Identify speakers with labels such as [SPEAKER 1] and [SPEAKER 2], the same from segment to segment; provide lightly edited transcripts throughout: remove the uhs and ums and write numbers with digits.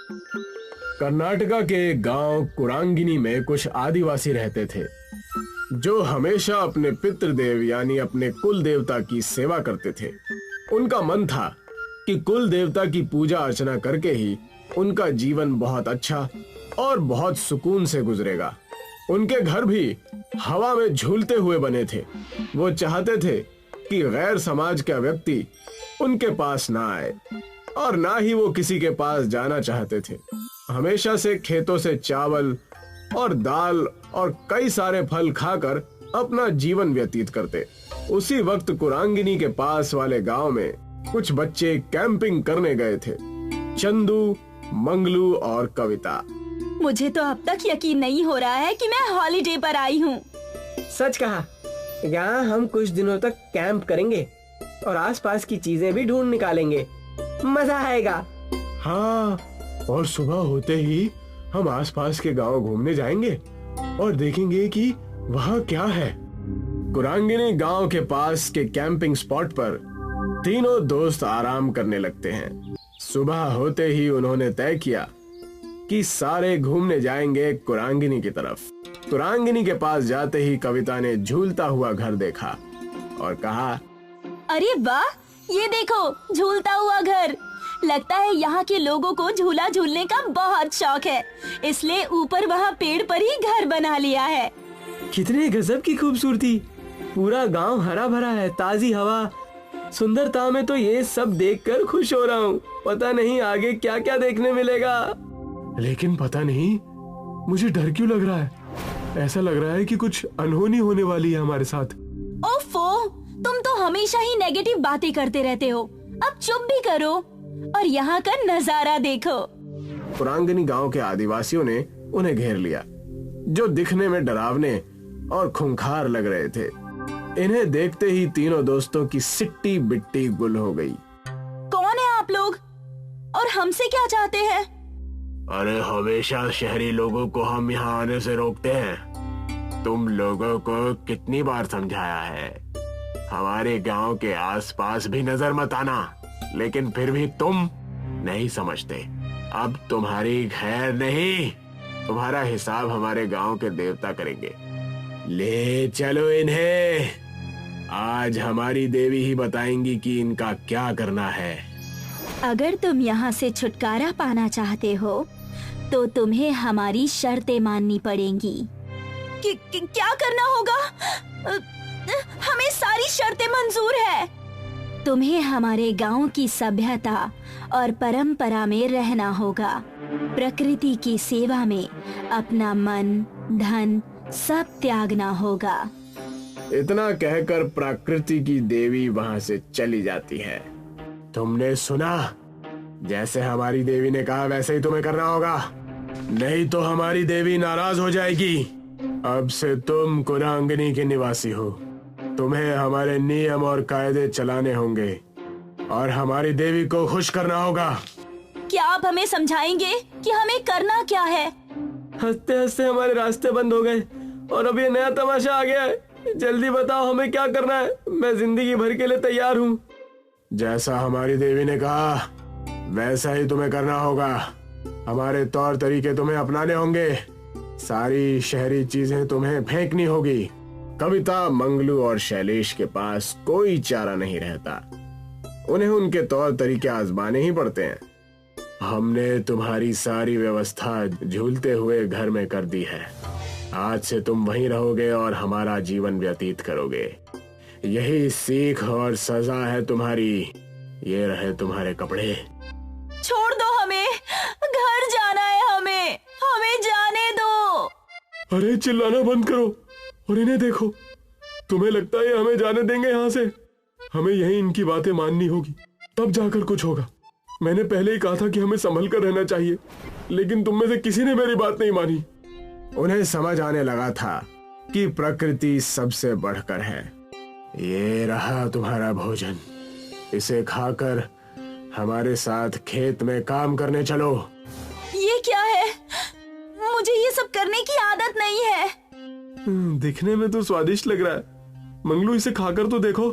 [SPEAKER 1] कर्नाटका के गांव कुरांगिनी में कुछ आदिवासी रहते थे जो हमेशा अपने पितृदेव यानी अपने कुल देवता की सेवा करते थे। उनका मन था कि कुल देवता की पूजा अर्चना करके ही उनका जीवन बहुत अच्छा और बहुत सुकून से गुजरेगा। उनके घर भी हवा में झूलते हुए बने थे। वो चाहते थे कि गैर समाज का व्यक्ति उनके पास ना आए और ना ही वो किसी के पास जाना चाहते थे। हमेशा से खेतों से चावल और दाल और कई सारे फल खाकर अपना जीवन व्यतीत करते। उसी वक्त कुरांगिनी के पास वाले गांव में कुछ बच्चे कैंपिंग करने गए थे, चंदू, मंगलू और कविता।
[SPEAKER 2] मुझे तो अब तक यकीन नहीं हो रहा है कि मैं हॉलिडे पर आई हूँ।
[SPEAKER 3] सच कहा। यहाँ हम कुछ दिनों तक कैंप करेंगे और आसपास की चीजें भी ढूंढ निकालेंगे। मजा आएगा।
[SPEAKER 1] हाँ, और सुबह होते ही हम आसपास के गांव घूमने जाएंगे और देखेंगे कि वहाँ क्या है। कुरांगिनी गांव के पास के कैंपिंग स्पॉट पर तीनों दोस्त आराम करने लगते हैं। सुबह होते ही उन्होंने तय किया कि सारे घूमने जाएंगे कुरांगिनी की तरफ। कुरांगिनी के पास जाते ही कविता ने झूलता हुआ घर देखा और कहा,
[SPEAKER 2] अरे वाह, ये देखो झूलता हुआ घर। लगता है यहाँ के लोगों को झूला झूलने का बहुत शौक है, इसलिए ऊपर वहाँ पेड़ पर ही घर बना लिया है।
[SPEAKER 3] कितने गजब की खूबसूरती। पूरा गांव हरा भरा है, ताजी हवा, सुंदरता में तो ये सब देखकर खुश हो रहा हूँ। पता नहीं आगे क्या क्या देखने मिलेगा।
[SPEAKER 1] लेकिन पता नहीं मुझे डर क्यों लग रहा है। ऐसा लग रहा है कि कुछ अनहोनी होने वाली है हमारे साथ।
[SPEAKER 2] ओफो, तुम तो हमेशा ही नेगेटिव बातें करते रहते हो। अब चुप भी करो और यहाँ का नजारा देखो।
[SPEAKER 1] कुरांगिनी गांव के आदिवासियों ने उन्हें घेर लिया, जो दिखने में डरावने और खूंखार लग रहे थे। इन्हें देखते ही तीनों दोस्तों की सिट्टी बिट्टी गुल हो गई।
[SPEAKER 2] कौन है आप लोग और हमसे क्या चाहते हैं?
[SPEAKER 1] अरे, हमेशा शहरी लोगों को हम यहाँ आने से रोकते हैं। तुम लोगों को कितनी बार समझाया है, हमारे गांव के आसपास भी नजर मत आना, लेकिन फिर भी तुम नहीं समझते। अब तुम्हारी खैर नहीं, तुम्हारा हिसाब हमारे गांव के देवता करेंगे। ले चलो इन्हें, आज हमारी देवी ही बताएंगी कि इनका क्या करना है।
[SPEAKER 2] अगर तुम यहाँ से छुटकारा पाना चाहते हो तो तुम्हें हमारी शर्तें माननी पड़ेंगी। क्या करना होगा? हमें सारी शर्तें मंजूर है। तुम्हें हमारे गांव की सभ्यता और परंपरा में रहना होगा। प्रकृति की सेवा में अपना मन, धन सब त्यागना होगा।
[SPEAKER 1] इतना कहकर प्रकृति की देवी वहां से चली जाती है। तुमने सुना, जैसे हमारी देवी ने कहा वैसे ही तुम्हें करना होगा, नहीं तो हमारी देवी नाराज हो जाएगी। अब से तुम कुरांगिनी के निवासी हो, तुम्हें हमारे नियम और कायदे चलाने होंगे और हमारी देवी को खुश करना होगा।
[SPEAKER 2] क्या आप हमें समझाएंगे कि हमें करना क्या है?
[SPEAKER 3] हंसते हंसते हमारे रास्ते बंद हो गए और अब ये नया तमाशा आ गया है। जल्दी बताओ हमें क्या करना है। मैं जिंदगी भर के लिए तैयार हूँ।
[SPEAKER 1] जैसा हमारी देवी ने कहा वैसा ही तुम्हें करना होगा। हमारे तौर तरीके तुम्हें अपनाने होंगे। सारी शहरी चीजें तुम्हें फेंकनी होगी। कविता, मंगलू और शैलेश के पास कोई चारा नहीं रहता। उन्हें उनके तौर तरीके आजमाने ही पड़ते हैं। हमने तुम्हारी सारी व्यवस्था झूलते हुए घर में कर दी है। आज से तुम वहीं रहोगे और हमारा जीवन व्यतीत करोगे। यही सीख और सजा है तुम्हारी। ये रहे तुम्हारे कपड़े।
[SPEAKER 2] छोड़ दो हमें, घर जाना है हमें जाने दो।
[SPEAKER 1] अरे चिल्लाना बंद करो और इन्हें देखो। तुम्हें लगता है हमें जाने देंगे यहाँ से? हमें यही इनकी बातें माननी होगी, तब जाकर कुछ होगा। मैंने पहले ही कहा था कि हमें संभल कर रहना चाहिए, लेकिन तुम में से किसी ने मेरी बात नहीं मानी। उन्हें समझ आने लगा था कि प्रकृति सबसे बढ़कर है। ये रहा तुम्हारा भोजन, इसे खाकर हमारे साथ खेत में काम करने चलो।
[SPEAKER 2] ये क्या है? मुझे ये सब करने की आदत नहीं है।
[SPEAKER 1] दिखने में तो स्वादिष्ट लग रहा है। मंगलू, इसे खाकर तो देखो।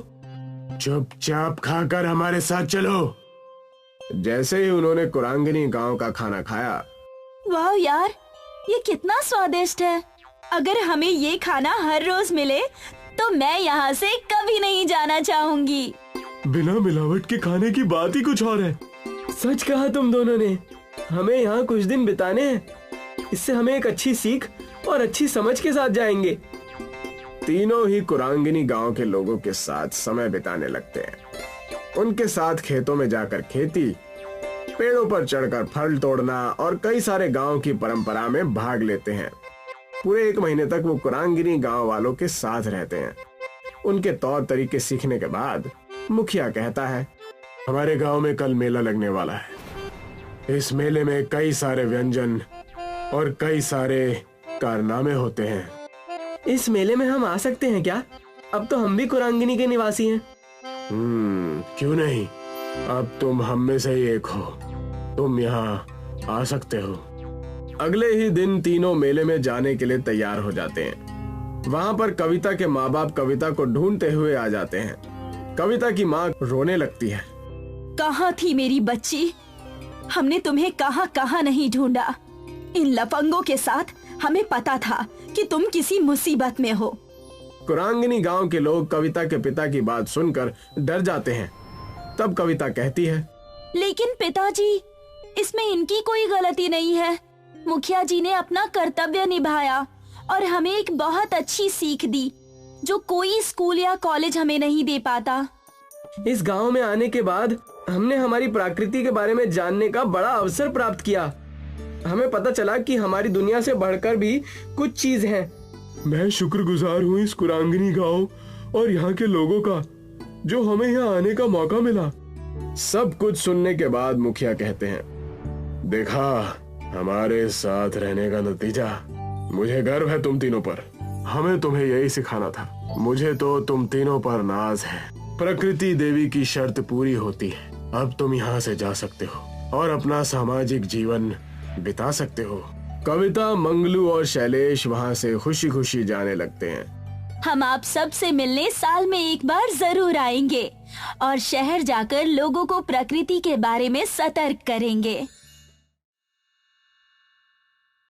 [SPEAKER 1] चुपचाप खाकर हमारे साथ चलो। जैसे ही उन्होंने कुरांगिनी गांव का खाना खाया,
[SPEAKER 2] वाह यार, ये कितना स्वादिष्ट है। अगर हमें ये खाना हर रोज मिले तो मैं यहाँ से कभी नहीं जाना चाहूंगी।
[SPEAKER 3] बिना मिलावट के खाने की बात ही कुछ और है। सच कहा तुम दोनों ने। हमें यहाँ कुछ दिन बिताने हैं। इससे हमें एक अच्छी सीख और अच्छी समझ के साथ जाएंगे।
[SPEAKER 1] तीनों ही कुरांगिनी गांव के लोगों के साथ समय बिताने लगते हैं। उनके साथ खेतों में जाकर खेती, पेड़ों पर चढ़कर फल तोड़ना और कई सारे गांव की परंपरा में भाग लेते हैं। पूरे 1 महीने तक वो कुरांगिनी गांव वालों के साथ रहते हैं। उनके तौर तरीके सीखने के बाद मुखिया कहता है, हमारे गांव में कल मेला लगने वाला है। इस मेले में कई सारे व्यंजन और कई सारे कारनामे होते हैं।
[SPEAKER 3] इस मेले में हम आ सकते हैं क्या? अब तो हम भी कुरांगिनी के निवासी हैं।
[SPEAKER 1] क्यों नहीं? अब तुम हम में से ही एक हो। तुम यहाँ आ सकते हो। अगले ही दिन तीनों मेले में जाने के लिए तैयार हो जाते हैं। वहाँ पर कविता के माँ बाप कविता को ढूंढते हुए आ जाते हैं। कविता की माँ रोने लगती है।
[SPEAKER 2] कहाँ थी मेरी बच्ची? हमने तुम्हें कहाँ कहाँ नहीं ढूंढा। इन लफंगों के साथ हमें पता था कि तुम किसी मुसीबत में हो।
[SPEAKER 1] कुरांगिनी गांव के लोग कविता के पिता की बात सुनकर डर जाते हैं। तब कविता कहती है,
[SPEAKER 2] लेकिन पिताजी, इसमें इनकी कोई गलती नहीं है। मुखिया जी ने अपना कर्तव्य निभाया और हमें एक बहुत अच्छी सीख दी जो कोई स्कूल या कॉलेज हमें नहीं दे पाता।
[SPEAKER 3] इस गांव में आने के बाद हमने हमारी प्रकृति के बारे में जानने का बड़ा अवसर प्राप्त किया। हमें पता चला कि हमारी दुनिया से बढ़कर भी कुछ चीज है।
[SPEAKER 1] मैं शुक्रगुजार हूँ इस कुरांगिनी गांव और यहाँ के लोगों का जो हमें यहाँ आने का मौका मिला। सब कुछ सुनने के बाद मुखिया कहते हैं, देखा हमारे साथ रहने का नतीजा। मुझे गर्व है तुम तीनों पर। हमें तुम्हें यही सिखाना था। मुझे तो तुम तीनों पर नाज है। प्रकृति देवी की शर्त पूरी होती है। अब तुम यहाँ से जा सकते हो और अपना सामाजिक जीवन बिता सकते हो। कविता, मंगलू और शैलेश वहाँ से खुशी खुशी जाने लगते हैं।
[SPEAKER 2] हम आप सब से मिलने साल में एक बार जरूर आएंगे और शहर जाकर लोगों को प्रकृति के बारे में सतर्क करेंगे।